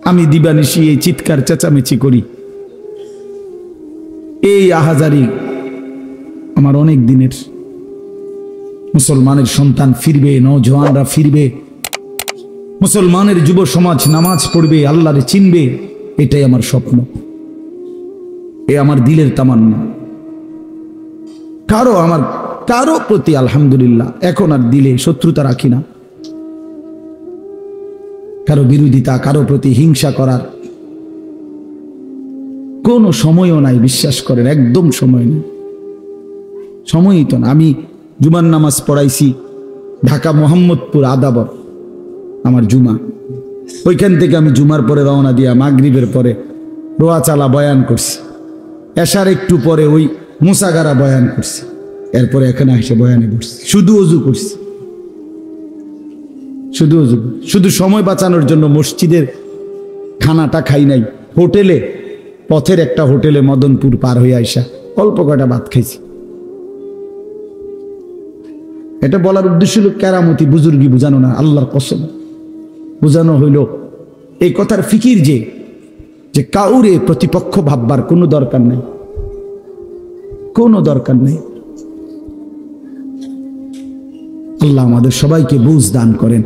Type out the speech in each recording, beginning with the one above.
আমি দিবানিশি এই চিৎকার চেঁচামেচি করি, এই আহাজারি আমার অনেক দিনের। মুসলমানের সন্তান ফিরবে, নওজওয়ানরা ফিরবে, মুসলমানের যুব সমাজ নামাজ পড়বে, আল্লাহরে চিনবে, এটাই আমার স্বপ্ন, এ আমার দিলের তামান্না। কারো প্রতি আলহামদুলিল্লাহ এখন আর দিলে শত্রুতা রাখি না, কারো বিরোধিতা, কারো প্রতি হিংসা করার কোনো সময়ও নাই, বিশ্বাস করেন, একদম সময় নেই, সময়ই তো না। আমি জুমার নামাজ পড়াইছি ঢাকা মোহাম্মদপুর আদাবর, আমার জুমা, ওইখান থেকে আমি জুমার পরে রওনা দিয়া মাগরিবের পরে রোয়াচালা বয়ান করছি, এশার একটু পরে ওই মুসাগারা বয়ান করছি, এরপরে এখানে এসে বয়ানে বসছি, শুধু অজু করছি, শুধু অজু, শুধু সময় বাঁচানোর জন্য মসজিদের খানাটা খাই নাই, হোটেলে, পথের একটা হোটেলে মদনপুর পার হয়ে আইসা অল্প কয়টা ভাত খাইছি। এটা বলার উদ্দেশ্য হলো কেরামতি বুজুর্গি বুঝানো না, আল্লাহর কসম বুঝানো হইল এই কথার ফিকির যে কাউরে প্রতিপক্ষ ভাববার কোনো দরকার নেই, কোনো দরকার নেই। আল্লাহ আমাদের সবাইকে বুঝ দান করেন।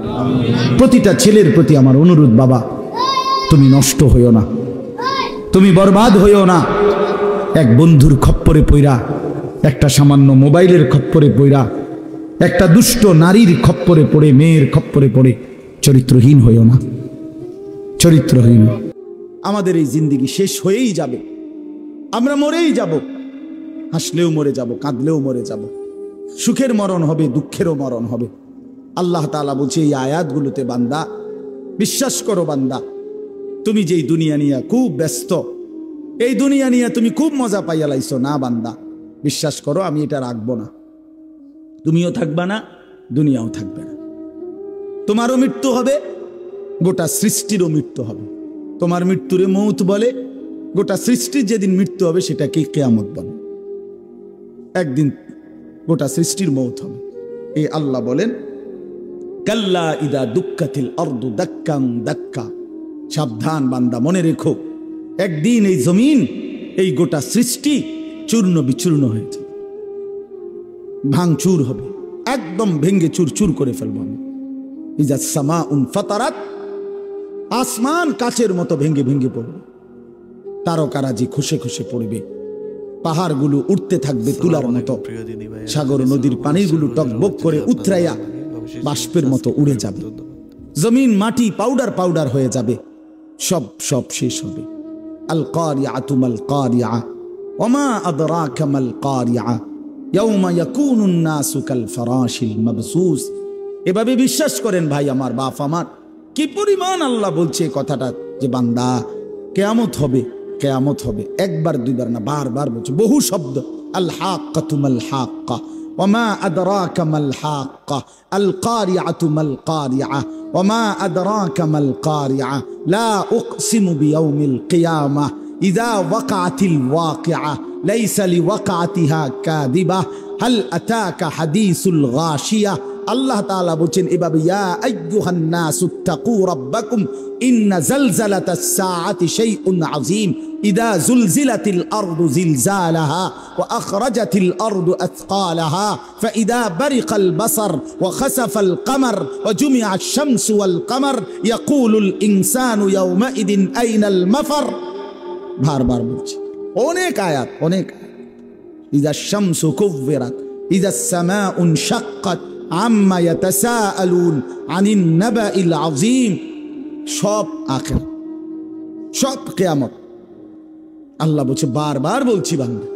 প্রতিটা ছেলের প্রতি আমার অনুরোধ, বাবা তুমি নষ্ট হইও না, তুমি বরবাদ হইও না। এক বন্ধুর খপ্পরে পইরা, একটা সামান্য মোবাইলের খপ্পরে পইরা, একটা দুষ্ট নারীর খপ্পরে পড়ে, মেয়ের খপ্পরে পড়ে চরিত্রহীন হইও না, চরিত্রহীন। আমাদের এই জিন্দেগি শেষ হয়েই যাবে, আমরা মরেই যাব, হাসলেও মরে যাব, কাঁদলেও মরে যাব, সুখের মরণ হবে, দুঃখেরও মরণ হবে। আল্লাহ তাআলা বলছে এই আয়াতগুলোতে, বান্দা বিশ্বাস করো, বান্দা তুমি যেই দুনিয়া নিয়ে খুব ব্যস্ত, এই দুনিয়া নিয়ে তুমি খুব মজা পাইয়া লাইছো না, বান্দা বিশ্বাস করো আমি এটা রাখবো না, তুমিও থাকবা না, দুনিয়াও থাকবে না। তোমারও মৃত্যু হবে, গোটা সৃষ্টিরও মৃত্যু হবে। তোমার মৃত্যুরে মৌত বলে, গোটা সৃষ্টির যেদিন মৃত্যু হবে সেটাকে কিয়ামত বলে। একদিন গোটা সৃষ্টির মৌত হবে। এই আল্লাহ বলেন, কাল্লা ইদা দুক্কাতিল আরদু দাক্কান দাক্কা, সাবধান বান্দা, মনে রেখো একদিন এই জমিন, এই গোটা সৃষ্টি চূর্ণ বিচূর্ণ হয়ে যাবে, ভাঙচুর হবে, একদম ভেঙ্গে চুরচুর করে ফেলবো আমি। ইজা সামাউন ফাতারাত, আসমান কাচের মতো ভেঙ্গে ভেঙ্গে পড়বে, তারকারাজি খসে খসে পড়বে, পাহাড়গুলো উঠতে থাকবে তুলার মতো, সাগর নদীর পানিগুলো টকবক করে উতরাইয়া বাষ্পের মতো উড়ে যাবে, জমিন মাটি পাউডার পাউডার হয়ে যাবে, সব সব শেষ হবে। আল কারিআতু মাল কারিআ ওমা আদরাকা মাল কারিআ ইয়াউমা ইয়াকুনুন নাসু কাল ফারাশিল মাবসুস। এভাবে বিশ্বাস করেন ভাই আমার, বাপ আমার, কি পরিমাণ আল্লাহ বলছে কথাটা, যে বান্দা কিয়ামত হবে, কিয়ামত হবে, একবার দুইবার না, বারবার বলছে, বহু শব্দ। আল হাক্কাতু মাল হাক্কা ওমা আদরাকা মাল হাক্কা আল কারিআতু মাল কারিআ ওমা আদরাকা মাল কারিআ লা উকসিমু বিয়াউমিল কিয়ামাহ ইযা ওয়াকাআতিল ওয়াকিআ লাইসা লিওয়াকাআতিহা কাযিবা হাল আতাকা হাদিসুল গাশিয়া। আল্লাহ তাআলা বলেন এভাবে, ইয়া আইয়ুহান নাসু তাকু রাব্বাকুম ইন্না জালজালাতাস সাআতি শাইউন আযীম ইযা যুলজিলাতিল আরদু জিলজালাহা ওয়া আখরাজাতিল আরদু আথকালাহা ফাইযা বারিকাল বাসার ওয়া খাসাফাল কমার ওয়া জুমিআশ শামসু ওয়াল কমার ইয়াকুলুল ইনসানু ইয়াওমাইদিন আইনাল মাফার। বারবার বলছি, অনেক আয়াত, অনেক। ইযা শামসু কুব্বিরাত ইযা সামাউ ইনশাক্কাত আম্মা ইয়াতাসাআলুন আনিন নাবাইল আযীম। সব আখির, সব কিয়ামত। আল্লাহ বলছে, বারবার বলছি বান্দা,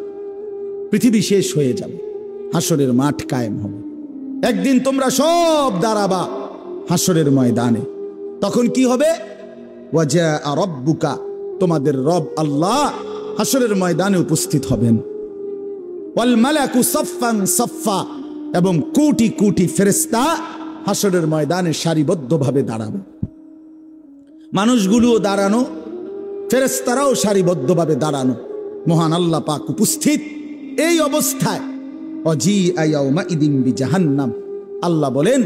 পৃথিবী শেষ হয়ে যাবে, হাসরের মাঠ কায়েম হবে, একদিন তোমরা সব দাঁড়াবা হাসরের ময়দানে। তখন কি হবে? ওয়াজা রাব্বুকা, তোমাদের রব আল্লাহ হাসরের ময়দানে উপস্থিত হবেন। ওয়াল মালাকু সাফফান সাফফা, এবং কোটি কোটি ফেরেশতা হাসরের ময়দানে সারিবদ্ধভাবে দাঁড়াবে। মানুষগুলোও দাঁড়ানো, ফেরেশতারাও সারিবদ্ধভাবে দাঁড়ানো, মহান আল্লাহ পাক উপস্থিত। এই অবস্থায় অজিআ ইয়াউমাইদিন বিজাহান্নাম, আল্লাহ বলেন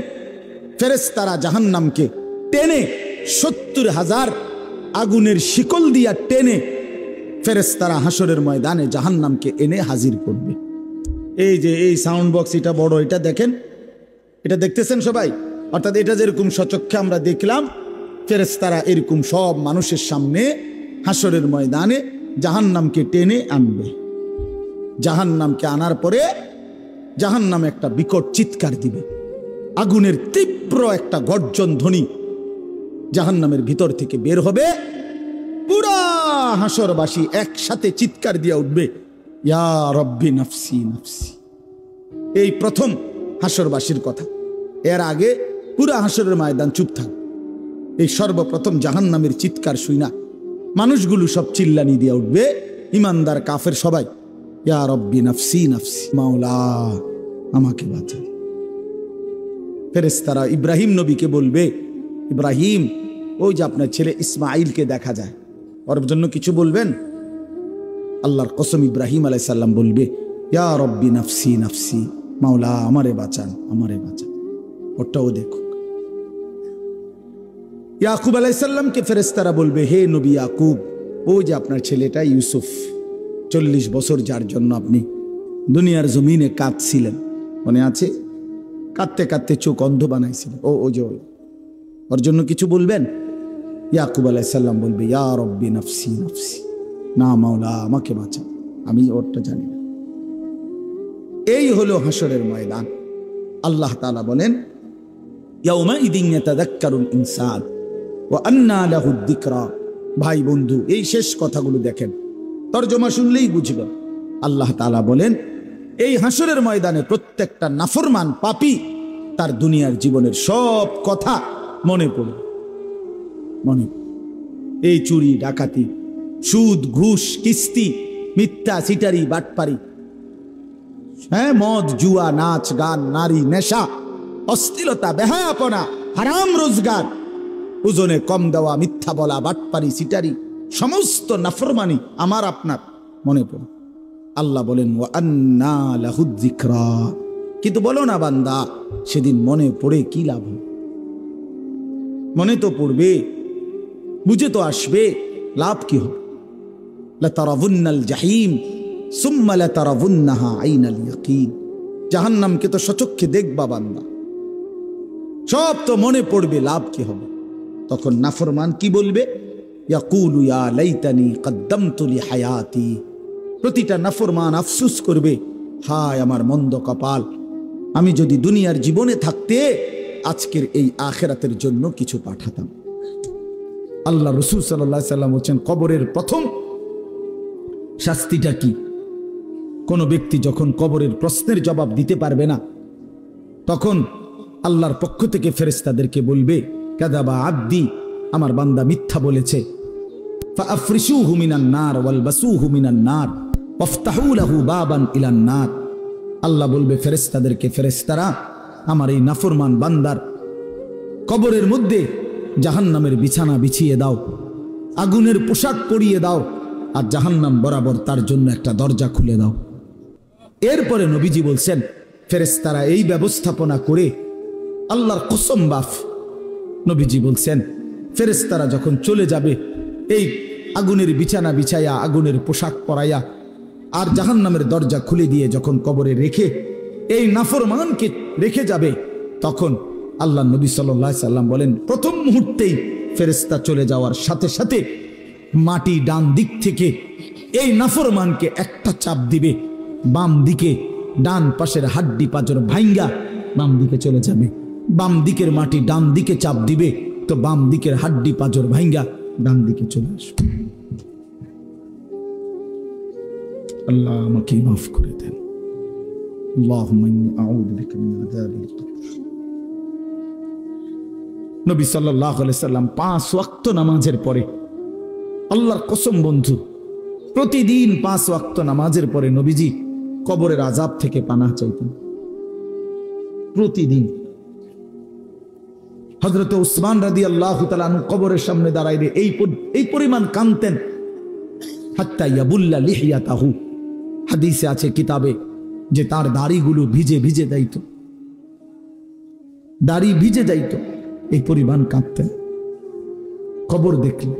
ফেরেশতারা জাহান্নামকে টেনে ৭০,০০০ আগুনের শিকল দিয়া টেনে ফেরেশতারা হাসরের ময়দানে জাহান্নামকে এনে হাজির করবে। এই যে এই সাউন্ড বক্স, এটা বড়, এটা দেখেন, এটা দেখতেছেন সবাই? অর্থাৎ এটা যেরকম সচক্ষে আমরা দেখলাম, ফেরেশতারা এরকম সব মানুষের সামনে হাসরের ময়দানে জাহান্নামকে টেনে আনবে। জাহান্নামকে আনার পরে জাহান্নাম একটা বিকট চিৎকার দিবে, আগুনের তীব্র একটা গর্জন ধ্বনি জাহান্নামের ভিতর থেকে বের হবে। পুরা হাসরবাসী একসাথে চিৎকার দিয়ে উঠবে, ইয়া রব্বি নাফসি নাফসি। এই প্রথম হাসরবাসীর কথা। এর আগে পুরা হাসরের ময়দান চুপ থাকবে। এই সর্বপ্রথম জাহান্নামের চিৎকার শুই না মানুষগুলো সব চিল্লানি দিয়ে উঠবে, ইমানদার কাফের সবাই, ইয়া রব্বি নাফসি নাফসি, মাওলা আমাকে বাঁচা। ফেরেশতারা ইব্রাহিম নবীকে বলবে, ইব্রাহিম, ওই যে আপনার ছেলে ইসমাইলকে দেখা যায়, ওর জন্য কিছু বলবেন? আল্লাহর কসম, ইব্রাহিম আলাইহিস সালাম বলবে, ইয়া রব্বি নাফসি নাফসি, মাওলা আমারে বাঁচান, আমারে বাঁচান। ওটাও দেখো। ইয়াকুব আলাইহিস সালামকে ফেরেশতারা বলবে, হে নবী ইয়াকুব, ওই যে আপনার ছেলেটা ইউসুফ, 40 বছর যার জন্য আপনি দুনিয়ার জমিনে কাঁদছিলেন, মনে আছে? কাঁদতে কাঁদতে চোখ অন্ধ বানাইছিলেন, ও যে ওর জন্য কিছু বলবেন? ইয়াকুব আলাইহিস সালাম বলবে, ইয়া রব্বি নাফসি নাফসি, না মাওলা আমাকে বাঁচান, আমি ওরটা জানি না। এই হলো হাসরের ময়দান। আল্লাহ তাআলা বলেন, ইয়াউমাইদিন ইয়াতাযাক্কারুল ইনসান ওয়া আন্না লাহুদ যিকরা। ভাই বন্ধু, এই শেষ কথাগুলো দেখেন, তরজমা শুনলেই বুঝবেন। আল্লাহ তাআলা বলেন, এই হাসরের ময়দানে প্রত্যেকটা নাফরমান পাপী তার দুনিয়ার জীবনের সব কথা মনে পড়ে। এই চুরি ডাকাতি, সুদ ঘুষ কিস্তি, মিথ্যা সিটারি বাটপারি, হ্যাঁ, মদ জুয়া, নাচ গান, নারী নেশা, অশ্লীলতা, বেহায়াপনা, হারাম রোজগার, ওজনে কম দেওয়া, মিথ্যা বলা, বাটপারি সিটারি, সমস্ত নাফরমানি আমার আপনার মনে পড়ে। আল্লাহ বলেন, ওয়া আন্না লাহুদ যিকরা। কিন্তু বলো না বান্দা, সেদিন মনে পড়ে কি লাভ? মনে তো পড়বে, বুঝে তো আসবে, লাভ কি হবে? লাতারাবুন্নাল জাহিম সুম্মা লাতারাবুন্নাহা আইনাল ইয়াকিন। জাহান্নামকে তো সচক্ষে দেখবা বান্দা, সব তো মনে পড়বে, লাভ কি হবে? তখন নাফরমান কি বলবে? ইয়াকুলু ইয়া লাইতানি কদ্দামতু লি হায়াতি। প্রতিটা নাফরমান আফসোস করবে, হায় আমার মন্দ কপাল, আমি যদি দুনিয়ার জীবনে থাকতে আজকের এই আখিরাতের জন্য কিছু পাঠাতাম। আল্লাহ রাসূল সাল্লাল্লাহু আলাইহি সাল্লাম বলেন, কবরের প্রথম শাস্তিটা কি? কোন ব্যক্তি যখন কবরের প্রশ্নের জবাব দিতে পারবে না, তখন আল্লাহর পক্ষ থেকে ফেরেশতাদেরকে বলবে, কাযাবা আবদি, আমার বান্দা মিথ্যা বলেছে। ফাআফরিশুহু মিনান নার ওয়ালবাসুহু মিনান নার ওয়াফতাহু লাহু বাবান ইলান নার। আল্লাহ বলবে ফেরেশতাদেরকে, ফেরেশতারা আমার এই নাফরমান বান্দার কবরের মধ্যে জাহান্নামের বিছানা বিছিয়ে দাও, আগুনের পোশাক পরিয়ে দাও, আর জাহান্নাম বরাবর তার জন্য একটা দরজা খুলে দাও। এরপরে নবীজি বলছেন, ফেরেশতারা এই ব্যবস্থাপনা করে, আল্লাহর কসম বাফ, নবীজি বলছেন, ফেরেশতারা যখন চলে যাবে এই আগুনের বিছানা বিছাইয়া, আগুনের পোশাক পরাইয়া, আর জাহান্নামের দরজা খুলে দিয়ে যখন কবরে রেখে এই নাফরমানকে রেখে যাবে, তখন আল্লাহ নবী সাল্লাল্লাহু আলাইহি সাল্লাম বলেন, প্রথম মুহূর্তেই ফেরেশতা চলে যাওয়ার সাথে সাথে মাটি ডান দিক থেকে এই নাফরমানকে একটা চাপ দিবে, বাম দিকে ডান পাশের হাড্ডি পাঁজর ভাঙ্গা বাম দিকে চলে যাবে। বাম দিকের মাটি ডান দিকে চাপ দিবে, তো বাম দিকের হাড্ডি পাঁজর ভাঙ্গা ডান দিকে চলে আসবে। আল্লাহ আমাকে মাফ করে দেন। আল্লাহুম্মা ইন্নী আউযু বিকা মিন আযাবিল কবর। নবী সাল্লাল্লাহু আলাইহি সাল্লাম 5 ওয়াক্ত নামাজের পরে, আল্লাহর কসম বন্ধু, প্রতিদিন 5 ওয়াক্ত নামাজের পরে নবীজি কবরের আযাব থেকে পানাহ চাইতেন। প্রতিদিন। হযরত উসমান রাদিয়াল্লাহু তাআলা আনহু কবরের সামনে দাঁড়াইলে এই পরিমাণ কাঁদতেন, হাত্তা ইয়াবুল্লা লিহিয়াতাহু। হাদিসে আছে কিতাবে যে তার দাড়িগুলো ভিজে ভিজে যাইত, দাড়ি ভিজে যাইত, এই পরিমাণ কাঁদতেন কবর দেখলে।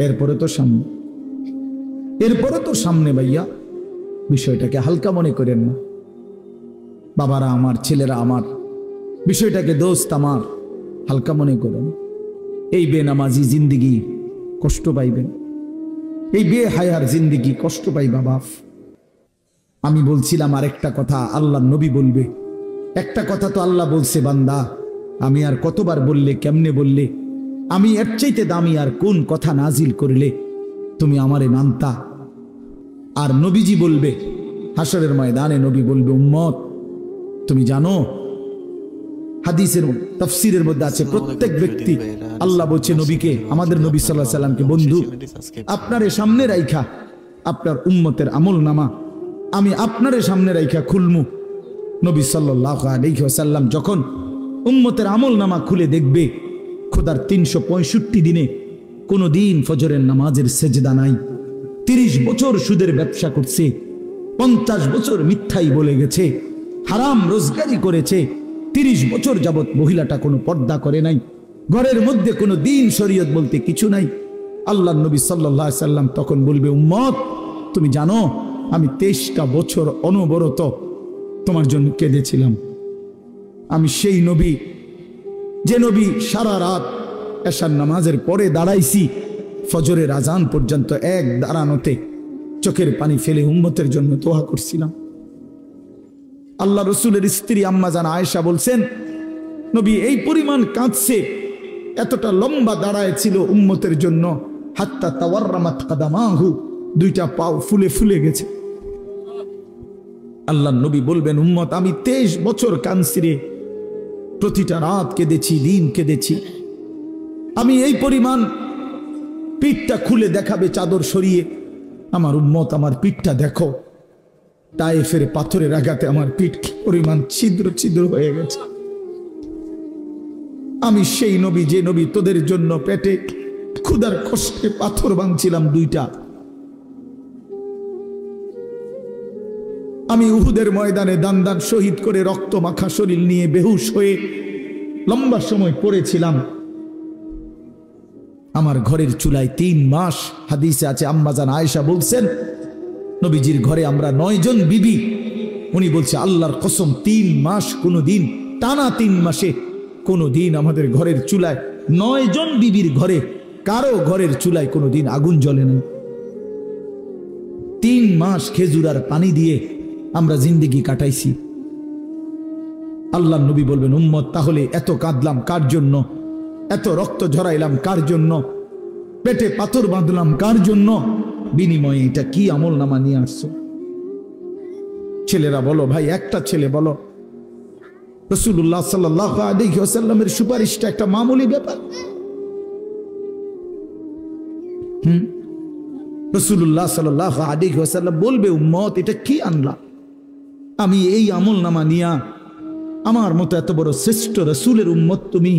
এরপরে তো সামনে, এরপরে তো সামনে ভাইয়া। বিষয়টাকে হালকা মনে করেন না বাবারা আমার, ছেলেরা আমার, বিষয়টাকে দোস্ত আমার হালকা মনে করেন। এই বেনামাজি জিন্দিগি কষ্ট পাইবেন, এই বেহায়ার জিন্দিগি কষ্ট পাইবা বাপ। আমি বলছিলাম আরেকটা কথা আল্লাহ নবী বলবে, একটা কথা তো আল্লাহ বলছে বান্দা, আমি আর কতবার বললে, কেমনে বললে, আমি এর চাইতে দামি আর কোন কথা নাজিল করলে তুমি আমারে মানতা। আর নবীজি বলবে হাসরের ময়দানে, নবী বলবে উম্মত তুমি জানো, হাদিসের তাফসীরের মধ্যে আছে প্রত্যেক ব্যক্তি, আল্লাহ বলছে নবীকে, আমাদের নবী সাল্লাল্লাহু আলাইহি সাল্লামকে, বন্ধু আপনারে সামনে রাইখা আপনার উম্মতের আমল নামা আমি আপনারে সামনে রাইখা খুলমু। নবী সাল্লাল্লাহু আলাইহি ওয়াসাল্লাম যখন উম্মতের আমল নামা খুলে দেখবে, খোদার 365 দিনে কোনো দিন ফজরের নামাজের সেজদা নাই, 30 বছর সুদের ব্যবসা করছে, 50 বছর মিথ্যাই বলে গেছে, হারাম রোজগারি করেছে, 30 বছর যাবত মহিলাটা কোনো পর্দা করে নাই, ঘরের মধ্যে কোনো দিন শরীয়ত বলতে কিছু নাই। আল্লাহর নবী সাল্লাল্লাহু আলাইহি সাল্লাম তখন বলবে উম্মত তুমি জানো আমি 23টা বছর অনবরত তোমার জন্য কেঁদেছিলাম। আমি সেই নবী, যে নবী সারা রাত এশার নামাজের পরে দাঁড়াইছি ফজরের আজান পর্যন্ত এক দাঁড়ানোতে চোখের পানি ফেলে উম্মতের জন্য দোয়া করছিলাম। আল্লাহ রসুলের স্ত্রী আম্মা জান আয়েশা বলছেন নবী এই পরিমাণ কাঁদছে, এতটা লম্বা দাঁড়ায় ছিল উম্মতের জন্য, হাত্তা তাওয়াররামাত কাদামাহু, দুইটা পাও ফুলে ফুলে গেছে। আল্লাহ নবী বলবেন উম্মত আমি 23 বছর কাঁদছি রে, প্রতিটা রাত কেঁদেছি, দিন কেঁদেছি। আমি এই পরিমাণ, পিঠটা খুলে দেখাবে চাদর সরিয়ে, আমার উম্মত আমার পিঠটা দেখো, তায়েফের পাথরের আঘাতে আমার পিঠ কি পরিমাণ ছিদ্র ছিদ্র হয়ে গেছে। আমি সেই নবী, যে নবী তোদের জন্য পেটে ক্ষুধার কষ্টে পাথর ভাঙছিলাম 2টা। আমি উহুদের ময়দানে দান দান শহীদ করে রক্ত মাখা শরীর নিয়ে বেহুশ হয়ে লম্বা সময় পড়েছিলাম। আমার ঘরের চুলায় 3 মাস, হাদিসে আছে আম্মা জান আয়েশা বলছেন নবীজির ঘরে আমরা 9 জন বিবি, উনি বলছে আল্লাহর কসম 3 মাস, কোনো দিন টানা 3 মাসে কোনো দিন আমাদের ঘরের চুলায় 9 জন বিবির ঘরে কারো ঘরের চুলায় কোনো দিন আগুন জ্বলে না। 3 মাস খেজুর আর পানি দিয়ে আমরা জিন্দেগি কাটাইছি। আল্লাহ নবী বলবেন উম্মত তাহলে এত কাঁদলাম কার জন্য, এত রক্ত ঝরাইলাম কার জন্য, পেটে পাথর বাঁধলাম কার জন্য, বিনিময়ে এটা কি আমল নামা নিয়ে আসছো? ছেলেরা বলো ভাই, একটা ছেলে বলো রাসূলুল্লাহ সাল্লাল্লাহু আলাইহি ওয়াসাল্লামের সুপারিশটা একটা মামুলি ব্যাপার? রাসূলুল্লাহ সাল্লাল্লাহু আলাইহি ওয়াসাল্লাম বলবে উম্মত এটা কি আনলা? আমি এই আমল নামা নিয়া, আমার মতো এত বড় শ্রেষ্ঠ রাসূলের উম্মত তুমি,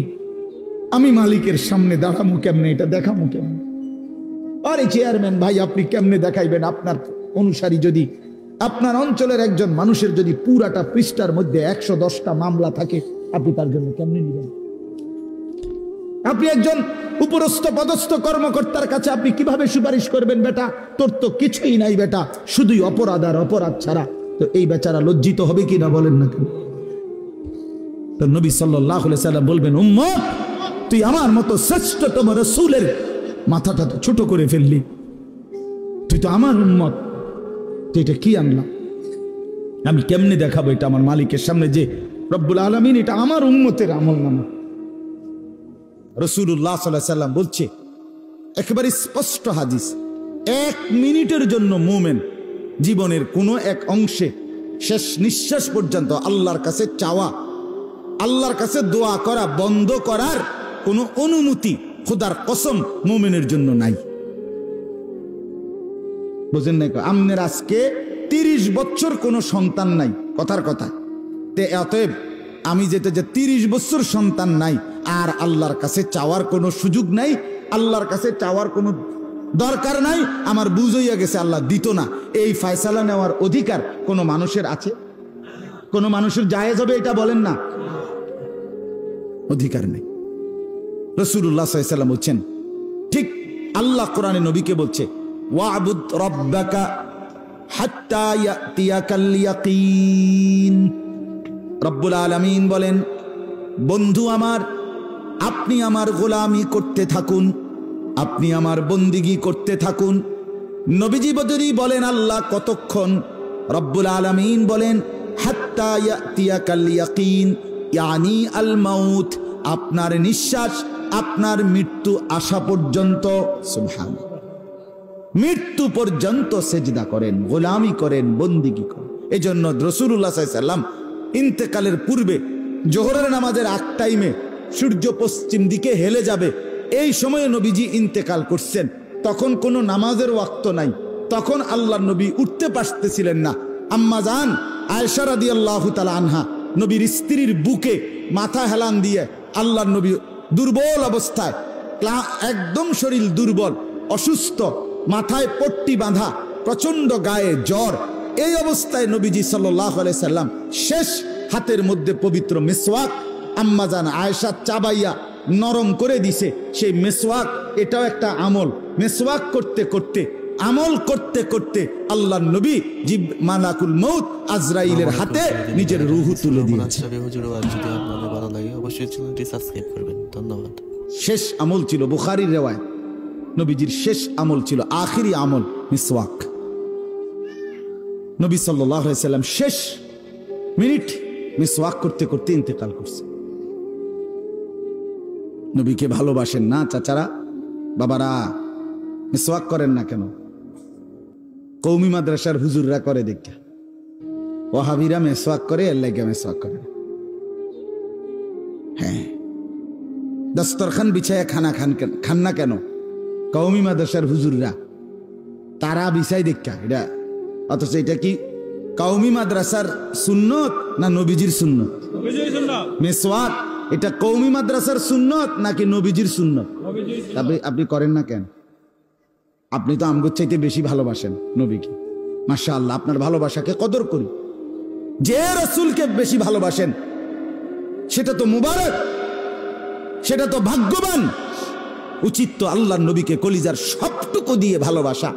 আমি মালিকের সামনে দাঁড়ামু কেমনে, এটা দেখামু কেমনে? আরে চেয়ারম্যান ভাই আপনি কেমনে দেখাইবেন? আপনার অনুসারী যদি, আপনার অঞ্চলের একজন মানুষের যদি পুরাটা পৃষ্ঠার মধ্যে 110টা মামলা থাকে, আপনি তার জন্য কেমনে নিবেন? আপনি একজন উপরস্থ পদস্থ কর্মকর্তার কাছে আপনি কিভাবে সুপারিশ করবেন? বেটা তোর তো কিছুই নাই বেটা, শুধুই অপরাধ আর অপরাধ ছাড়া। তো এই বেচারা লজ্জিত হবে কি না বলেন না কেন? তো নবী সাল্লাল্লাহু আলাইহি সাল্লাম বলবেন উম্মত তুই আমার মতো শ্রেষ্ঠতম রাসূলের মাথাটা তো ছোট করে ফেললি, তুই তো আমার উম্মত, তুই এটা কি আনলা? আমি কেমনে দেখাবো এটা আমার মালিকের সামনে যে রব্বুল আলামিন এটা আমার উম্মতের আমল নামা? রাসূলুল্লাহ সাল্লাল্লাহু আলাইহি সাল্লাম বলছে একেবারে স্পষ্ট হাদিস, 1 মিনিটের জন্য মুমিন জীবনের কোনো এক অংশে শেষ নিঃশ্বাস পর্যন্ত আল্লাহর কাছে চাওয়া, আল্লাহর কাছে দোয়া করা বন্ধ করার কোনো অনুমতি খোদার কসম মুমিনের জন্য নাই। বুঝেন নাই? আমনের আজকে 30 বছর কোনো সন্তান নাই, কথার কথা, অতএব আমি যেটা যে 30 বছর সন্তান নাই আর আল্লাহর কাছে চাওয়ার কোনো সুযোগ নাই, আল্লাহর কাছে চাওয়ার কোনো দরকার নাই, আমার বুঝ হইয়া গেছে আল্লাহ দিত না, এই ফয়সালা নেওয়ার অধিকার কোনো মানুষের আছে? কোনো মানুষের জায়েজ হবে এটা বলেন না? অধিকার নেই। রাসূলুল্লাহ সাল্লাল্লাহু আলাইহি ওয়াসাল্লাম বলছেন ঠিক আল্লাহ কোরআনে নবীকে বলছে ওয়াবুদ রাব্বাকা হাত্তা ইয়াতিয়াকাল ইয়াকিন। রব্বুল আলামিন বলেন, বন্ধু আমার, আপনি আমার গোলামি করতে থাকুন, আপনি আমার বন্দিগি করতে থাকুন। নবীজি বদরি বলেন আল্লাহ কতক্ষণ? রব্বুল আলামিন বলেন হাত্তা ইয়াতিয়াকাল ইয়াকিন, ইয়ানি আল মাউত, আপনার নিঃশ্বাস, আপনার মৃত্যু আসা পর্যন্ত। সুবহানাল্লাহ, মৃত্যু পর্যন্ত সেজদা করেন, গোলামি করেন, বন্দিগি করেন। এজন্য রাসূলুল্লাহ সাল্লাল্লাহু আলাইহি ওয়াসাল্লাম ইন্তেকালের পূর্বে জোহরের নামাজের আগ টাইমে সূর্য পশ্চিম দিকে হেলে যাবে, এই সময়ে নবীজি ইন্তেকাল করছেন। তখন কোনো নামাজের ওয়াক্ত নাই, তখন আল্লাহর নবী উঠতে পারতেছিলেন না। আম্মা জান আয়েশা রাদিয়াল্লাহু তাআলা আনহা নবীর স্ত্রীর বুকে মাথা হেলান দিয়ে আল্লাহর নবী দুর্বল অবস্থায়, একদম শরীর দুর্বল, অসুস্থ, মাথায় পট্টি বাঁধা, প্রচন্ড গায়ে জ্বর, এই অবস্থায় নবীজি সাল্লাল্লাহু আলাইহি সাল্লাম শেষ হাতের মধ্যে পবিত্র মিসওয়াক আম্মা জান আয়েশা চাবাইয়া নরম করে দিছে। সেই মিসওয়াক, এটাও একটা আমল। মিসওয়াক করতে করতে, আমল করতে করতে আল্লাহর নবী মালাকুল মউত আজরাইলের হাতে নিজের রূহ তুলে দিয়েছে। যদি আপনাদের ভালো লাগে অবশ্যই চ্যানেলটি সাবস্ক্রাইব করবেন। ধন্যবাদ। শেষ আমল ছিল, বুখারীর রিওয়ায়াত, নবীজির শেষ আমল ছিল, আখিরি আমল মিসওয়াক। নবী সাল্লাল্লাহু আলাইহি সাল্লাম শেষ মিনিট মিসওয়াক করতে করতে ইন্তেকাল করছে। নবীকে ভালোবাসেন না চাচারা, বাবারা? মিসওয়াক করেন না কেন? কওমি মাদ্রাসার হুজুররা করে দেখা, ওয়াহাবিরা মিসওয়াক করে, এর লাগা মিসওয়াক করে। হ্যাঁ, দস্তরখান বিছায়া খান না কেন? কওমি মাদ্রাসার হুজুররা তারা বিছাই দেখা এটা। অথচ এটা কি কওমি মাদ্রাসার সুন্নত না নবীজির সুন্নত? মিসওয়াক এটা কওমি মাদ্রাসার সুন্নত নাকি নবীজির সুন্নত? আপনি করেন না কেন? আপনি তো আমগোর চাইতে বেশি ভালোবাসেন নবীকে। মাশাআল্লাহ, আপনার ভালোবাসাকে কদর করি। যে রাসূলকে বেশি ভালোবাসেন সেটা তো মুবারক, সেটা তো ভাগ্যবান। উচিত তো আল্লাহর নবীকে কলিজার সবটুকু দিয়ে ভালোবাসা,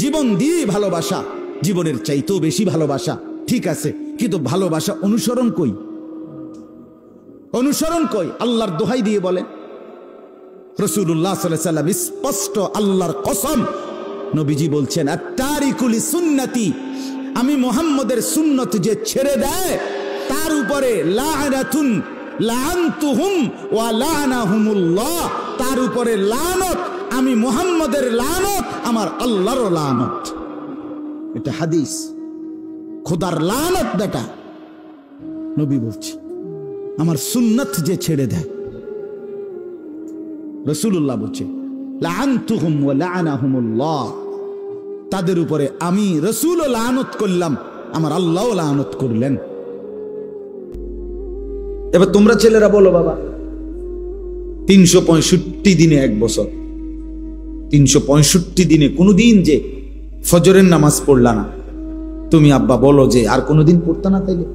জীবন দিয়ে ভালোবাসা, জীবনের চাইতেও বেশি ভালোবাসা। ঠিক আছে, কিন্তু ভালোবাসা অনুসরণ কই? অনুসরণ কই? আল্লাহর দোহাই দিয়ে বলেন। রাসূলুল্লাহ সাল্লাল্লাহু আলাইহি ওয়াসাল্লাম স্পষ্ট আল্লাহর কসম, নবীজি বলছেন আত-তারিকু লিসুন্নতি, আমি মুহাম্মদের সুন্নত যে ছেড়ে দেয় তার উপরে লা'নাতুন লা'নতুহুম ওয়া লা'নাহুমুল্লাহ, তার উপরে লানত, আমি মুহাম্মদের লানত, আমার আল্লাহর লানত। এটা হাদিস, খোদার লানত বেটা। নবী বলছে আমার সুন্নত যে ছেড়ে দেয়, রাসূলুল্লাহ বলছে লা'নতুহুম ওয়া লা'নাহুমুল্লাহ, তাদের উপরে আমি রাসূলও লানত করলাম, আমার আল্লাহও লানত করলেন। এবার তোমরা ছেলেরা বলো বাবা, 365 দিনে এক বছর, 365 দিনে কোনোদিন যে ফজরের নামাজ পড়লা না, তুমি আব্বা বলো যে আর কোনোদিন পড়তা না, তাইলে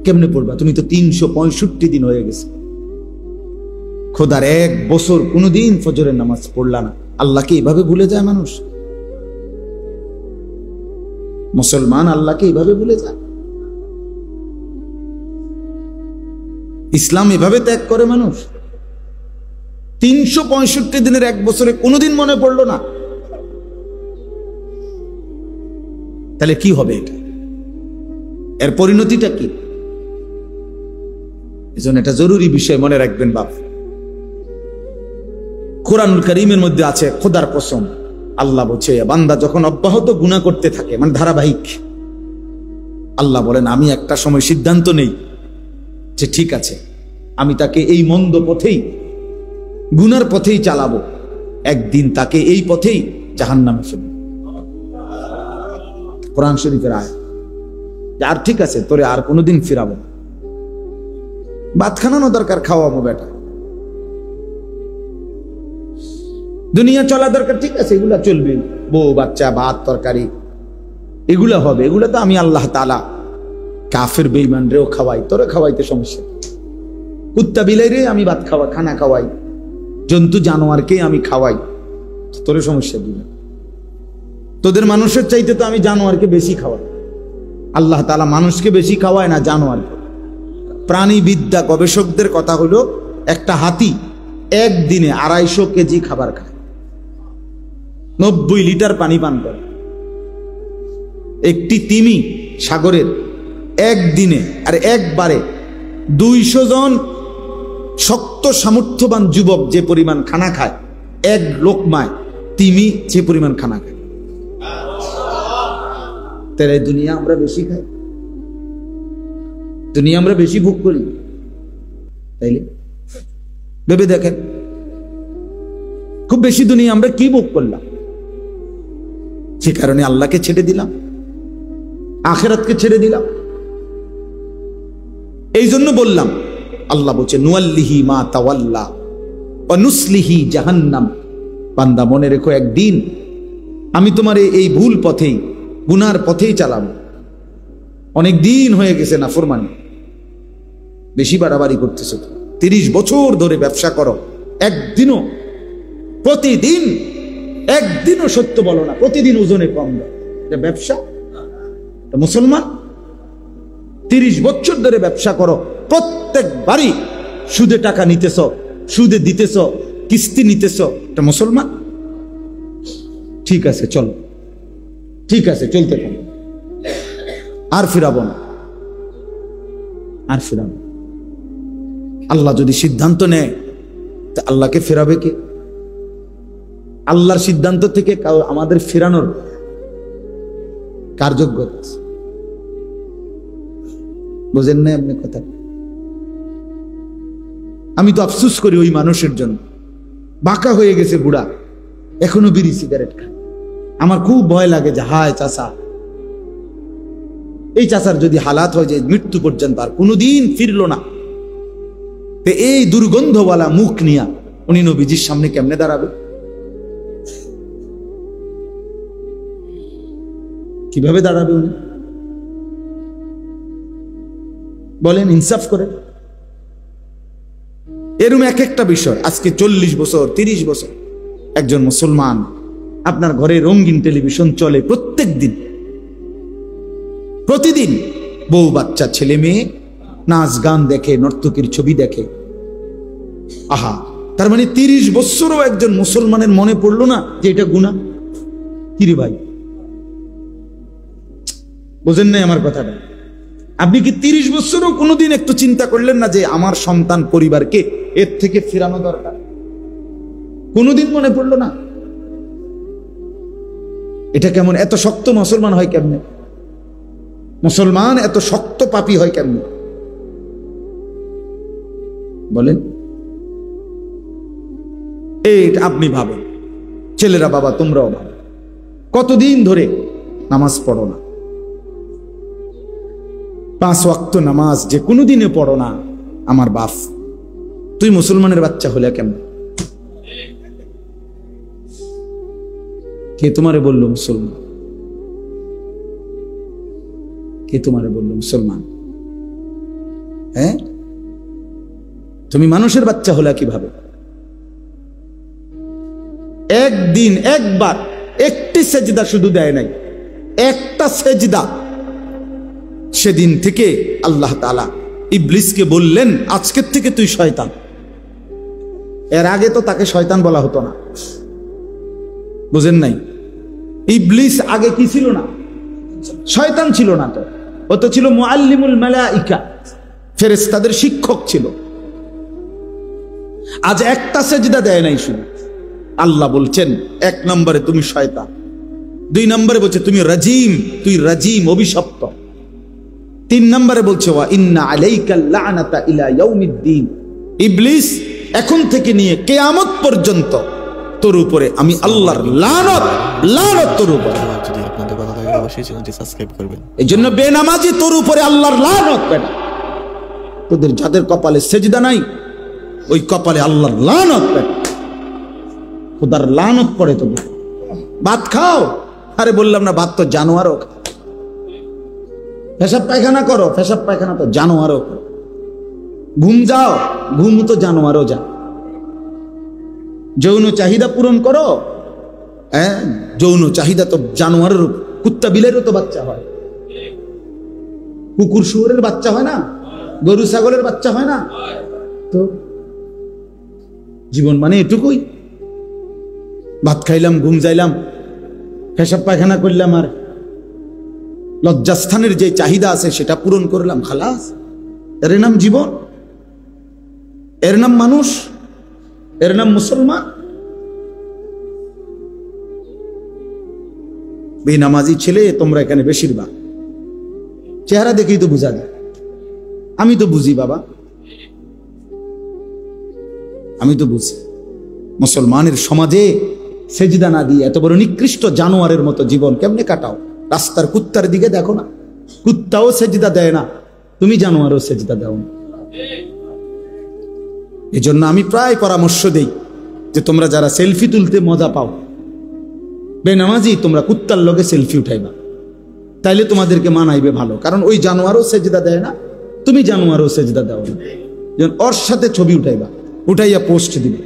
কেমনে পড়বা? তুমি তো 365 দিন হয়ে গেছে, খোদার এক বছর কোনোদিন ফজরের নামাজ পড়লা না। আল্লাহকে এভাবে ভুলে যায় মানুষ? মুসলমান আল্লাহকে এভাবে ভুলে যায়? ইসলাম এভাবে ত্যাগ করে মানুষ? 365 দিনের এক বছরে কোনোদিন মনে পড়লো না, তাহলে কি হবে? এটা এর পরিণতিটা কি? এজন্য এটা জরুরি বিষয় মনে রাখবেন বাপ। কুরআনুল কারীমের মধ্যে আছে, খোদার কসম, আল্লাহ বলছে বান্দা যখন অব্যাহত গুনাহ করতে থাকে, মানে ধারাবাহিক, আল্লাহ বলেন আমি একটা সময় সিদ্ধান্ত নেই যে ঠিক আছে আমি তাকে এই মন্দ পথেই, গুনার পথেই চালাবো, একদিন তাকে এই পথেই জাহান্নামে ফেলবো। কোরআন শরীফের আয়াত। আর ঠিক আছে তোরে আর কোনোদিন ফিরাবো, ভাত খানানো দরকার, খাওয়াবো বেটা, দুনিয়া চলা দরকার, ঠিক আছে এগুলা চলবে, বউ বাচ্চা ভাত তরকারি এগুলা হবে, এগুলা তো আমি আল্লাহ তাআলা কাফের বেঈমান রেও খাওয়াই, তোরে খাওয়াইতে সমস্যা, কুত্তা বিলাই রে আমি ভাত খানা খাওয়াই, জন্তু জানোয়ারকে আমি খাওয়াই, তোর সমস্যা দিবে। তোদের মানুষের চাইতে তো আমি জানোয়ারকে বেশি খাওয়াই। আল্লাহ তাআলা মানুষকে বেশি খাওয়ায় না জানোয়ারকে। প্রাণীবিদ্যা গবেষকদের কথা হলো, একটা হাতি একদিনে 250 কেজি খাবার খায়, 90 লিটার পানি পান করে। একটি তিমি সাগরের একদিনে আর একবারে 200 জন শক্ত সামর্থ্যবান যুবক যে পরিমাণ খানা খায়, এক লোকমায় তিমি যে পরিমাণ খানা খায়। তাহলে দুনিয়া আমরা বেশি খাই, দুনিয়া আমরা বেশি ভোগ করি, তাইলে ভেবে দেখেন খুব বেশি দুনিয়া আমরা কি ভোগ করলাম? যে কারণে আল্লাহকে ছেড়ে দিলাম, আখিরাতকে ছেড়ে দিলাম। এই জন্য বললাম, আল্লাহ বলছে নুয়াল্লিহি মা তাওয়াল্লা ওয়া নুসলিহি জাহান্নাম। বান্দা মনে রেখো, একদিন আমি তোমার এই ভুল পথেই, গুনার পথেই চালাবো। অনেক দিন হয়ে গেছে না ফরমানি, বেশি বাড়াবাড়ি করতেছো। 30 বছর ধরে ব্যবসা করো, একদিনও প্রতিদিন একদিনও সত্য বলো না, প্রতিদিন ওজনে কম দাও। এটা ব্যবসা? এটা মুসলমান? 30 বছর ধরে ব্যবসা করো, প্রত্যেকবারই সুদে টাকা নিতেছ, সুদে দিতেছ, কিস্তি নিতেছ, এটা মুসলমান? ঠিক আছে চলো, ঠিক আছে চলতে থাকো, আর ফিরাবো না, আর ফিরাবো। আল্লাহ যদি সিদ্ধান্ত নেয়, তা আল্লাহকে ফেরাবে কে? আল্লাহর সিদ্ধান্ত থেকে আমাদের ফেরানোর কার যোগ্যতা? বুঝেন না এমনি কথা? আমি তো আফসোস করি ওই মানুষের জন্য, বাঁকা হয়ে গেছে বুড়া, এখনো বিড়ি সিগারেট খায়। আমার খুব ভয় লাগে যে হায় চাচা, এই চাচার যদি হালাত হয় যে মৃত্যু পর্যন্ত আর কোনোদিন ফিরলো না, তো এই দুর্গন্ধওয়ালা মুখ নিয়া উনি নবীজির সামনে কেমনে দাঁড়াবে? কিভাবে দাঁড়াবে উনি? বলেন, ইনসাফ করে। এরকম এক একটা বিষয়। আজকে 40 বছর 30 বছর একজন মুসলমান, আপনার ঘরে রঙিন টেলিভিশন চলে প্রত্যেক দিন, প্রতিদিন বউ বাচ্চা ছেলে মেয়ে নাচ গান দেখে, নর্তকীর ছবি দেখে। আহা, তার মানে 30 বছরও একজন মুসলমানের মনে পড়লো না যে এটা গুনাহ? কিরে ভাই, বুঝেন নাই আমার কথাটা? আপনি কি 30 বছরও কোনোদিন একটু চিন্তা করলেন না যে আমার সন্তান পরিবারকে এর থেকে ফেরানো দরকার? কোনোদিন মনে পড়লো না? এটা কেমন? এত শক্ত মুসলমান হয় কেমনে? মুসলমান এত শক্ত পাপী হয় কেমনে? বলেন। এই আপনি ভাবেন, ছেলেরা বাবা তোমরাও ভাবো, কতদিন ধরে নামাজ পড়ো না, 5 ওয়াক্ত নামাজ যে কোনোদিনে পড়ো না। আমার বাপ, তুই মুসলমানের বাচ্চা হলে কেমন? কে তোমারে বললো মুসলমান? কে তোমারে বললো মুসলমান? হ্যাঁ, তুমি মানুষের বাচ্চা হলে কিভাবে? একদিন একবার একটি সেজদা শুধু দেয় নাই, একটা সেজদা। সেদিন থেকে আল্লাহ তাআলা ইবলিসকে বললেন, আজকের থেকে তুই শয়তান। এর আগে তো তাকে শয়তান বলা হতো না, বুঝেন নাই? ইবলিস আগে কি ছিল না? শয়তান ছিল না, তো ও তো ছিল মুআল্লিমুল মালাইকা, ফেরেশতাদের শিক্ষক ছিল। আজ একটা সেজদা দেয় নাই শুধু। আল্লাহ বলছেন 1 নম্বরে তুমি শয়তান, 2 নম্বরে বলছে তুমি রাজিম, তুই রাজিম, অভিশপ্ত। 3 নম্বরে বলছে ওয়া ইন্না আলাইকাল লা'নাতা ইলা ইয়াউমিদ্দিন, ইবলিস এখন থেকে নিয়ে কিয়ামত পর্যন্ত তোর উপরে আমি আল্লাহর লানত, লানত তোর উপরে। যদি আপনাদের ভালো লাগে অবশ্যই চ্যানেলটি সাবস্ক্রাইব করবেন। এইজন্য বেনামাজি তোর উপরে আল্লাহর লানত বেটা। তোদের যাদের কপালে সেজদা নাই, ওই কপালে আল্লাহর লানত বেটা, খোদার লানত পড়ে। তোমরা ভাত খাও, আরে বললাম না, ভাত তো জানোয়ারও খাও। পেশাব পায়খানা করো, পেশাব পায়খানা তো জানোয়ারও করো। ঘুম যাও, ঘুম তো জানোয়ারও যায়। যৌন চাহিদা পূরণ করো। হ্যাঁ, যৌন চাহিদা তো জানোয়ারের, কুত্তা বিলেরও তো বাচ্চা হয়, কুকুর শুয়োরের বাচ্চা হয় না, গরু ছাগলের বাচ্চা হয় না। তো জীবন মানে এটুকুই, ভাত খাইলাম, ঘুম যাইলাম, পেশাব পায়খানা করলাম, আর লজ্জাস্থানের যে চাহিদা আছে সেটা পূরণ করলাম, খালাস। এর নাম জীবন, এর নাম মানুষ, এর নাম মুসলমান। বেনামাজি ছেলে তোমরা এখানে বেশিরভাগ, চেহারা দেখেই তো বোঝা যায়। আমি তো বুঝি বাবা, আমি তো বুঝি। মুসলমানের সমাজে সেজদা না দিয়ে এত বড় নিকৃষ্ট জানোয়ারের মতো জীবন কেমনে কাটাও? রাস্তার কুত্তার দিকে দেখো না, কুত্তাও সেজদা দেয় না, তুমি জানোয়ারও সেজদা দাও না। এই জন্য আমি প্রায় পরামর্শ দেই যে তোমরা যারা সেলফি তুলতে মজা পাও, বেনামাজি তোমরা কুত্তার লগে সেলফি উঠাইবা, তাইলে তোমাদেরকে মানাইবে ভালো। কারণ ওই জানোয়ারও সেজদা দেয় না, তুমি জানোয়ারও সেজদা দাও না। যেমন ওর সাথে ছবি উঠাইবা, উঠাইয়া পোস্ট দিবে,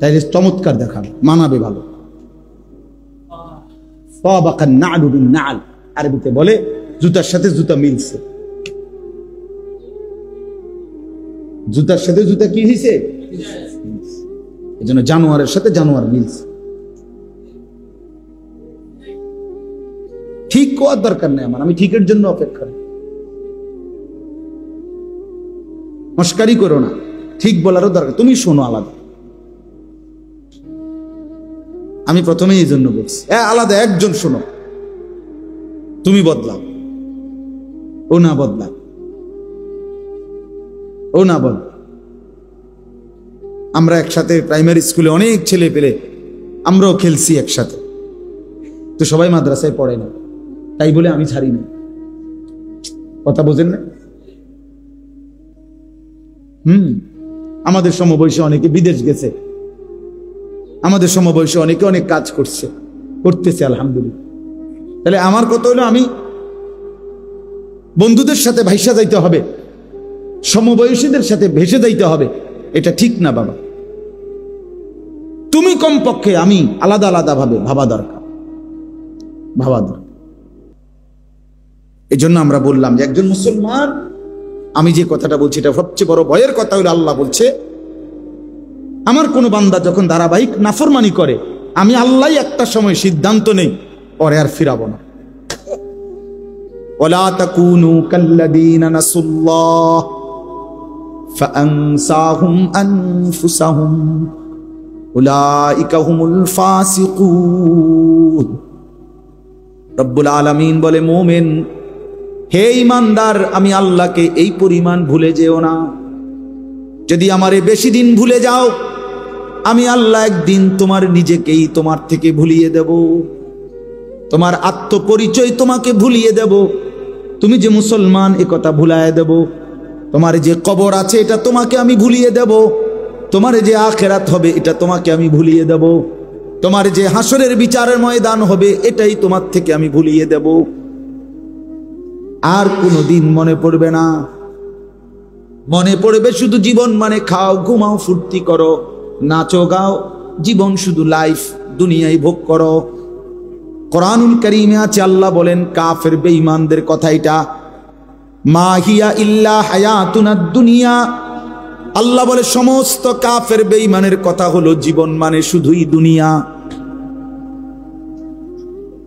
তাইলে চমৎকার দেখাবে, মানাবে ভালো। আরবিতে বলে জুতার সাথে জুতা মিলছে, জুতার সাথে জুতা কি হয়েছে? এই জন্য জানোয়ারের সাথে জানোয়ার মিলছে। ঠিক কোয়ার দরকার নেই আমার, আমি ঠিকের জন্য অপেক্ষা। মস্কারি করো না, ঠিক বলারও দরকার, তুমি শোনো আলাদা। আমি প্রথমে এই জন্য বলছি আলাদা, একজন শোনো, তুমি বদলাও, ও না বদলা, ও না বল। আমরা একসাথে প্রাইমারি স্কুলে অনেক ছেলে পেলে আমরাও খেলছি একসাথে, তো সবাই মাদ্রাসায় পড়ে না, তাই বলে আমি ছাড়ি না। কথা বোঝেন না? আমাদের সমবয়সী অনেকে বিদেশ গেছে, আমাদের সমবয়সী অনেকে অনেক কাজ করছে, করতেছে আলহামদুলিল্লাহ। তাহলে আমার কথা হলো আমি বন্ধুদের সাথে ভাইসা যাইতে হবে, সমবয়সীদের সাথে ভেসে যাইতে হবে, এটা ঠিক না বাবা। তুমি কমপক্ষে, আমি আলাদা আলাদা ভাবে ভাবা দরকার, ভাবা দরকার। এই জন্য আমরা বললাম যে একজন মুসলমান, আমি যে কথাটা বলছি এটা সবচেয়ে বড় ভয়ের কথা হলো, আল্লাহ বলছে আমার কোন বান্দা যখন ধারাবাহিক নাফরমানি করে, আমি আল্লাহ একটা সময় সিদ্ধান্ত নেই পরে আর ফিরাবো না। ওয়ালা তাকুনু কাল্লাযীনা নাসুল্লাহ ফাআনসাহুম আনফুসাহুম উলাইকা হুমুল ফাসিকুন। রব্বুল আলামিন বলে, মুমিন হে ঈমানদার, আমি আল্লাহকে এই পরিমাণ ভুলে যেও না। যদি আমারে বেশি দিন ভুলে যাও, আমি আল্লাহ একদিন তোমার নিজেকেই তোমার থেকে ভুলিয়ে দেব, তোমার আত্মপরিচয় তোমাকে ভুলিয়ে দেব, তুমি যে মুসলমান এ কথা ভুলায় দেব, তোমার যে কবর আছে এটা তোমাকে আমি ভুলিয়ে দেব, তোমার যে আখিরাত হবে এটা তোমাকে আমি ভুলিয়ে দেব, তোমার যে হাসরের বিচারের ময়দান হবে এটাই তোমার থেকে আমি ভুলিয়ে দেব। আর কোনোদিন মনে পড়বে না, মনে পড়বে শুধু জীবন মানে খাও, ঘুমাও, ফুর্তি করো, নাচো, গাও, জীবন শুধু লাইফ, দুনিয়ায় ভোগ করো। কোরআনুল কারীমে আছে, আল্লাহ বলেন কাফের বেঈমানদের কথা, এটা মা হিয়া ইল্লা হায়াতুনাদ দুনিয়া। আল্লাহ বলে সমস্ত কাফের বেঈমানের কথা হলো জীবন মানে শুধুই দুনিয়া।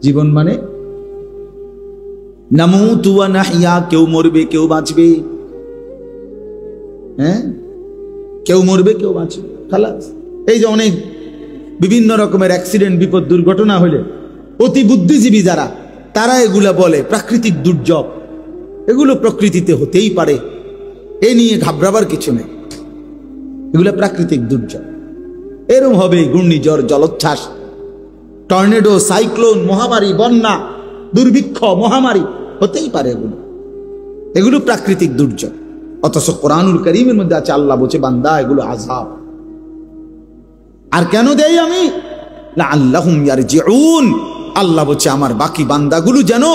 জীবন মানে নামুতু ওয়া নাহইয়া, কেউ মরবে কেউ বাঁচবে, হ্যাঁ, কেউ মরবে কেউ বাঁচবে, খালাস। এই যে অনেক বিভিন্ন রকমের অ্যাক্সিডেন্ট, বিপদ, দুর্ঘটনা হলে অতি বুদ্ধিজীবী যারা, তারা এগুলা বলে প্রাকৃতিক দুর্যোগ, এগুলো প্রকৃতিতে হতেই পারে, এ নিয়ে ঘাবড়াবার কিছু নেই, এগুলো প্রাকৃতিক দুর্যোগ। এরকম হবে ঘূর্ণিঝড়, জলোচ্ছ্বাস, টর্নেডো, সাইক্লোন, মহামারী, বন্যা, দুর্ভিক্ষ, মহামারী হতেই পারে, এগুলো প্রাকৃতিক দুর্যোগ। অথচ কোরআনুল কারীমের মধ্যে আছে, আল্লাহ বলছে বান্দা এগুলো আযাব। আর কেন দেই আমি? লাআল্লাহুম ইয়ারজিউন। আল্লাহ বলছে আমার বাকি বান্দাগুলো যেন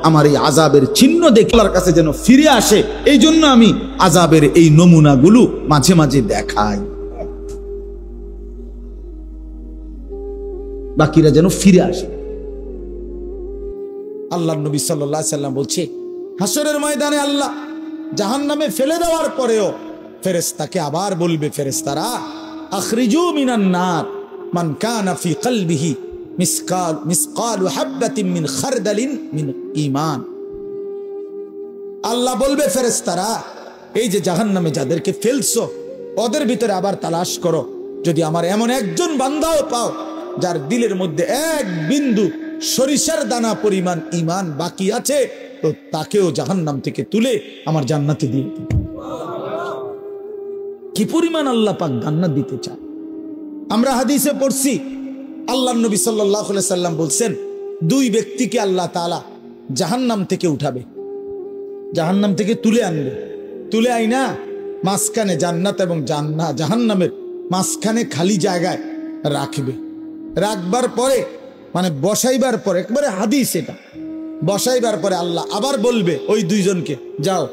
আমার এই আযাবের চিহ্ন দেখলার কাছে যেন ফিরে আসে, এই জন্য আমি আযাবের এই নমুনাগুলো মাঝে মাঝে দেখাই। বাকিরা যেন ফিরে আসে। আল্লাহ নবী সাল্লাল্লাহু আলাইহি সাল্লাম বলছে, হাসরের ময়দানে আল্লাহ জাহান্নামে ফেলে দেওয়ার পরেও ফেরেশতাকে আবার বলবে, ফেরেশতারা আখরিজু মিনান নার মান কানা ফি কলবিহি মিসকালু হাববাতিন মিন খারদালিন মিন ঈমান। আল্লাহ বলবে, ফেরেশতারা এই যে জাহান্নামে যাদেরকে ফেলছো ওদের ভিতরে আবার তালাশ করো, যদি আমার এমন একজন বান্দাও পাও যার দিলের মধ্যে এক বিন্দু সরিষার দানা পরিমাণ ঈমান বাকি আছে, তো তাকেও জাহান্নাম থেকে তুলে আমার জান্নাতে দিয়ে দিন। কি পরিমাণ আল্লাহ পাক জান্নাত দিতে চায়। আমরা হাদিসে পড়ছি আল্লাহর নবী সাল্লাল্লাহু আলাইহি সাল্লাম বলছেন, দুই ব্যক্তিকে আল্লাহ তাআলা জাহান্নাম থেকে উঠাবে, জাহান্নাম থেকে তুলে আনবে, তুলে আইনা মাঝখানে জান্নাত এবং জাহান্নামের মাঝখানে খালি জায়গায় রাখবে। রাখবার পরে মানে বসাইবার পরে, একবারে হাদিস এটা, বসাইবার পরে আল্লাহ আবার বলবে ওই দুইজনকে, যাও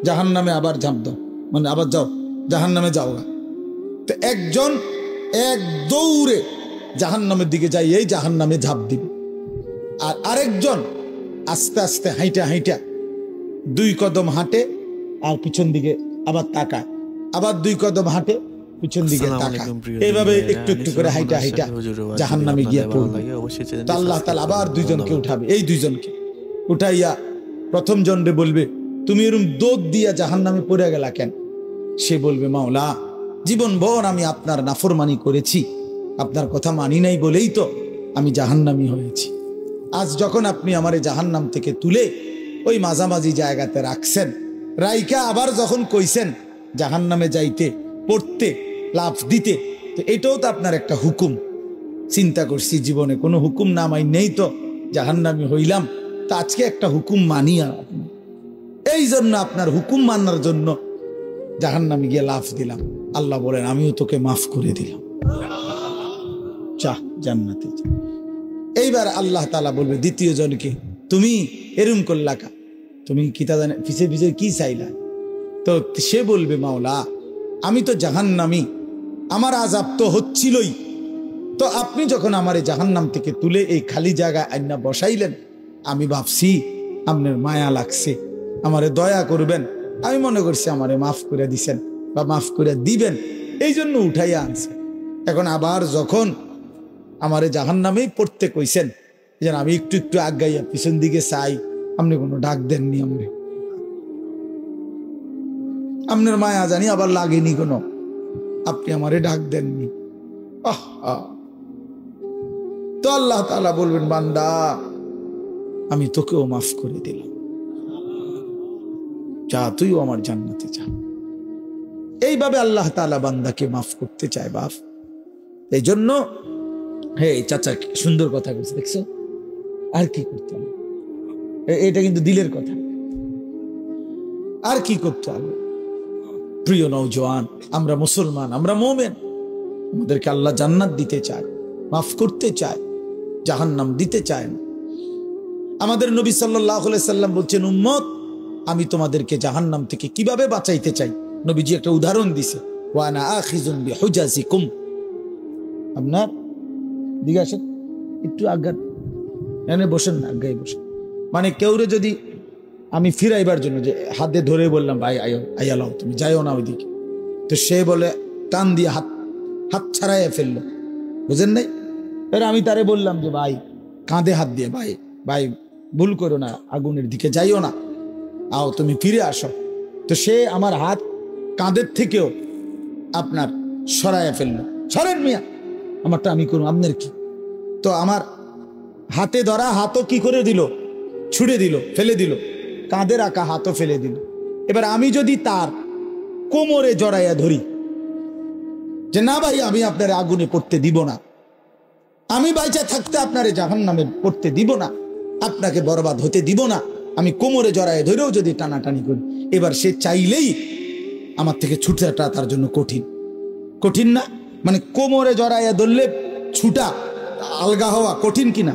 জাহান্নামে আবার ঝাঁপ দাও, মানে আবার যাও জাহান্নামে যাও। তো একজন এক দৌড়ে জাহান্নামের দিকে যাই, এই জাহান্নামে ঝাঁপ দিবে, আর আরেকজন আস্তে আস্তে হাইটা হাইটা 2 কদম হাঁটে আর পিছন দিকে আবার তাকায়, আবার 2 কদম হাঁটে পিছন দিকে তাকায়, এইভাবে একটু একটু করে হাইটা হাইটা জাহান্নামে গিয়ে পড়বে। তো আল্লাহ তাআলা আবার দুইজনকে উঠাবে, এই দুইজনকে উঠাইয়া প্রথম জনরে বলবে, তুমি এরকম দৌড় দিয়া জাহান্নামে পড়ে গেলা কেন? সে বলবে, মাওলা জীবনভর আমি আপনার নাফরমানি করেছি, আপনার কথা মানি নাই বলেই তো আমি জাহান্নামী হয়েছি। আজ যখন আপনি আমারে জাহান্নাম থেকে তুলে ওই মাঝামাঝি জায়গাতে রাখছেন, রাইকা আবার যখন কইছেন জাহান্নামে যাইতে, পড়তে, লাফ দিতে, তো এটাও তো আপনার একটা হুকুম। চিন্তা করছি জীবনে কোনো হুকুম না মাই নেই তো জাহান্নামী হইলাম, তা আজকে একটা হুকুম মানি, এই জন্য আপনার হুকুম মানার জন্য জাহান্নামে গিয়ে লাফ দিলাম। আল্লাহ বলেন, আমিও তোকে মাফ করে দিলাম, যা জান্নাতে যা। এইবার আল্লাহ তাআলা বলবে দ্বিতীয় জনকে, তুমি এরম করলা কা, তুমি কি তা জানে পিছে পিছে কি চাইলা? তো সে বলবে, মাওলা আমি তো জাহান্নামী, আমার আযাব তো হচ্ছিলই, তো আপনি যখন আমারে জাহান্নাম থেকে তুলে এই খালি জায়গায় আইনা বসাইলেন, আমি ভাবছি আপনার মায়া লাগছে, আমারে দয়া করবেন, আমি মনে করছি আমারে মাফ করে দিছেন বা মাফ করে দিবেন, এই জন্য উঠাইয়া আনছে। এখন আবার যখন আমারে জাহান্নামেই পড়তে কইছেন, যেন আমি একটু একটু আগাইয়া পিছন দিকে চাই, আপনি কোনো ডাক দেননি, আপনার মায়া জানি আবার লাগেনি কোনো, আপনি আমারে ডাক দেননি। তো আল্লাহ তাআলা বলবেন, বান্দা আমি তোকেও মাফ করে দিলাম, যা তুইও আমার জান্নাতে যা। এইভাবে আল্লাহ তাআলা বান্দাকে মাফ করতে চায় বাপ। এই জন্য হে চাচা সুন্দর কথা বলছে, দেখছো, আর কি করতে হবে, এটা কিন্তু দিলের কথা, আর কি করতে হবে। প্রিয় নওজোয়ান, আমরা মুসলমান, আমরা মুমিন, আমাদেরকে আল্লাহ জান্নাত দিতে চায়, মাফ করতে চায়, জাহান্নাম দিতে চায় না। আমাদের নবী সাল্লাল্লাহু আলাইহি সাল্লাম বলছেন, উম্মত আমি তোমাদেরকে জাহান্নাম থেকে কিভাবে বাঁচাইতে চাই। নবীজি একটা উদাহরণ দিছে, ওয়া আনা আখিযুন বিহুজাজিকুম। আপনার দিকে আসেন, একটু আগান, এনে বসেন না, আগায় বসেন। মানে কেউরে যদি আমি ফিরাইবার জন্য যে হাতে ধরে বললাম, ভাই আইয়া লাও, তুমি যাইও না ওইদিকে, তো সে বলে টান দিয়ে হাত ছাড়াইয়া ফেললো, বুঝেন নাই? এবার আমি তারে বললাম যে ভাই কাঁধে হাত দিয়ে, ভাই ভাই ভুল করো না, আগুনের দিকে যাইও না, আও তুমি ফিরে আসো। তো সে আমার হাত কাঁধের থেকেও আপনার সরাইয়া ফেললো, সরেন মিয়া, আমারটা আমি করুন, আপনার কি? তো আমার হাতে ধরা হাতও কি করে দিল, ছুড়ে দিল, ফেলে দিল, কাঁধে রাখা হাতও ফেলে দিল। এবার আমি যদি তার কোমরে জড়াইয়া ধরি যে না ভাই আমি আপনার আগুনে পড়তে দিব না, আমি বাইচা থাকতে আপনারে জাহান্নামে পড়তে দিব না, আপনাকে বরবাদ হতে দিব না, আমি কোমরে জড়াইয়া ধরেও যদি টানাটানি করি, এবার সে চাইলেই আমার থেকে ছুটাটা তার জন্য কঠিন, কঠিন না? মানে কোমরে জড়াইয়া ধরলে ছুটা আলগা হওয়া কঠিন কিনা?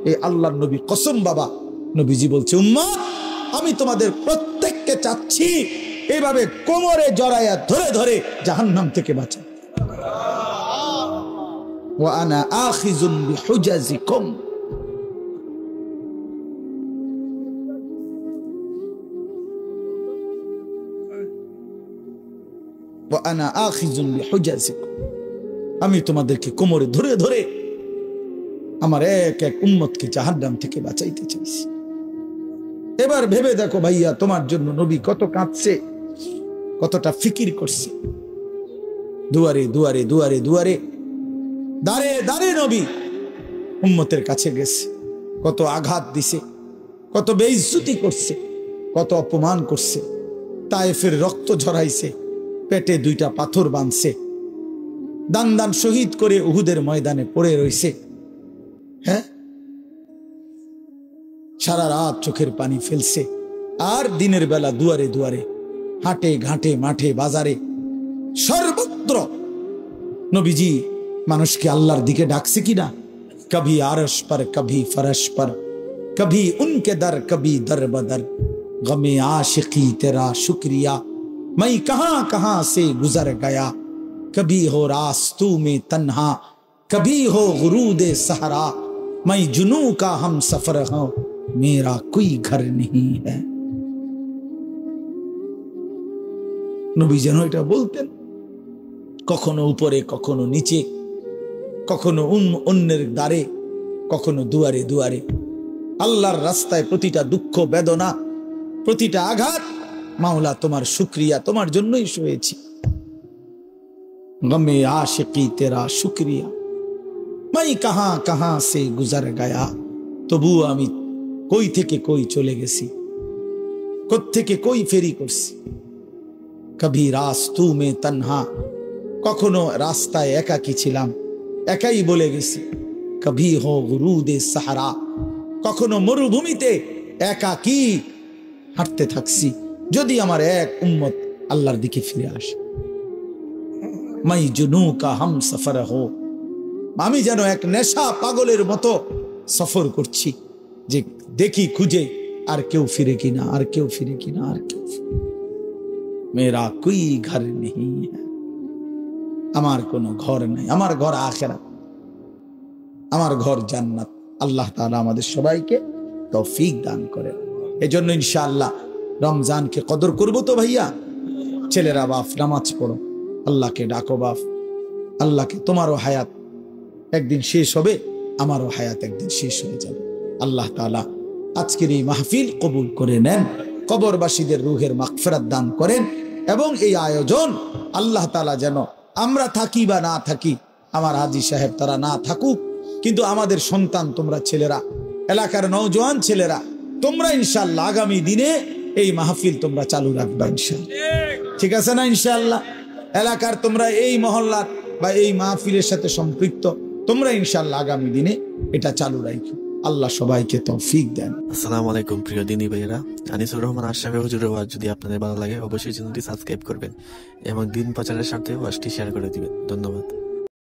এই আল্লাহর নবী কসম বাবা, নবীজি বলছে, উম্মত আমি তোমাদের প্রত্যেককে চাচ্ছি এইভাবে কোমরে জড়াইয়া ধরে ধরে জাহান্নাম থেকে বাঁচা। ওয়া আনা আখিযুন বিহুজাজিকুম, ওয়া আনা আখিযুন বিহুজাজিকুম, আমি তোমাদেরকে কোমরে ধরে ধরে আমার এক এক উম্মতকে জাহান্নাম থেকে বাঁচাইতে চাইছি। এবার ভেবে দেখো ভাইয়া, তোমার জন্য নবী কত কাঁদছে, কতটা ফিকির করছে। দুয়ারে দুয়ারে দুয়ারে দুয়ারে দাঁড়ে দাঁড়ে নবী উম্মতের কাছে গেছে, কত আঘাত দিছে, কত বেইজ্জতি করছে, কত অপমান করছে। তায়েফের রক্ত ঝরাইছে, পেটে 2টা পাথর বাঁধছে, দান দান শহীদ করে উহুদের ময়দানে পড়ে রইছে। হ্যাঁ, সারা রাত চোখের পানি ফেলছে। আর দিনের বেলা দুয়ারে দুয়ারে, হাটে ঘাটে, মাঠে বাজারে, সর্বত্র নবীজি মানুষকে আল্লাহর দিকে ডাকছে কিনা। কভি আরশ পর, কভি ফরশ পর, কভি উনকে দর, কভি দর বদর, গমে आशिकी तेरा शुक्रिया, मैं कहां कहां से गुजर गया, कभी हो रास्तू में तन्हा, कभी हो गुरूद सहरा, मैं जुनू का हम सफर हूं, मेरा कोई घर नहीं है। নবী যেন এটা বলতেন, কখনো উপরে, কখনো নিচে, কখনো অন্যের দ্বারে, কখনো দুয়ারে দুয়ারে। আল্লাহর রাস্তায় প্রতিটা দুঃখ বেদনা, প্রতিটা আঘাত, মাওলা তোমার শুকরিয়া, তোমার জন্যই শুয়েছি। গমে আশিকি তেরা শুকরিয়া, মাই কাহাं কাহাं সে গুজর গয়া, তবু আমি কই থেকে কই চলে গেছি, কোত্থেকে কই ফেরি করছি। কভি রাস্তু মে তন্হা, কখনো রাস্তায় একাকী ছিলাম, একাই বলে গেছি। কভি হো গুরুদে সাহারা, কখনো মরুভূমিতে একাকী হাঁটতে থাকছি, যদি আমার এক উম্মত আল্লাহর দিকে ফিরে আসে। মাই জুনু কা হাম সফর হো, আমি যেন এক নেশা পাগলের মতো সফর করছি, যে দেখি খুঁজে আর কেউ ফিরে কিনা, আর কেউ ফিরে কিনা, আর কেউ ফিরে। মেরা কোই ঘর নেই হ্যাঁ, আমার কোনো ঘর নেই, আমার ঘর আখিরাত, আমার ঘর জান্নাত। আল্লাহ তাআলা আমাদের সবাইকে তৌফিক দান করেন। এজন্য ইনশাআল্লাহ রমজানকে কদর করব তো ভাইয়া। ছেলেরা বাপ নামাজ পড়ো, আল্লাহকে ডাকো বাপ, আল্লাহকে। তোমারও হায়াত একদিন শেষ হবে, আমারও হায়াত একদিন শেষ হয়ে যাবে। আল্লাহ তাআলা আজকের এই মাহফিল কবুল করে নেন, কবরবাসীদের রুহের মাগফিরাত দান করেন, এবং এই আয়োজন আল্লাহ তাআলা যেন আমরা থাকি বা না থাকি, আমার হাজী সাহেব তারা না থাকুক, কিন্তু আমাদের সন্তান, তোমরা ছেলেরা, এলাকার নওজোয়ান ছেলেরা, তোমরা ইনশাআল্লাহ আগামী দিনে এই মাহফিল তোমরা চালু রাখবা ইনশাআল্লাহ। ঠিক আছে না? ইনশাআল্লাহ এলাকার তোমরা এই মহল্লার বা এই মাহফিলের সাথে সম্পৃক্ত, তোমরা ইনশাআল্লাহ আগামী দিনে এটা চালু রাখো। আল্লাহ সবাইকে তৌফিক দেন। আসসালামু আলাইকুম প্রিয় দিনী ভাইয়েরা, আনিসুর রহমান আশরাফি হুজুরের ওয়াজ যদি আপনাদের ভালো লাগে অবশ্যই চ্যানেলটি সাবস্ক্রাইব করবেন এবং দিন প্রচারের সাথে ওয়াজটি শেয়ার করে দিবেন। ধন্যবাদ।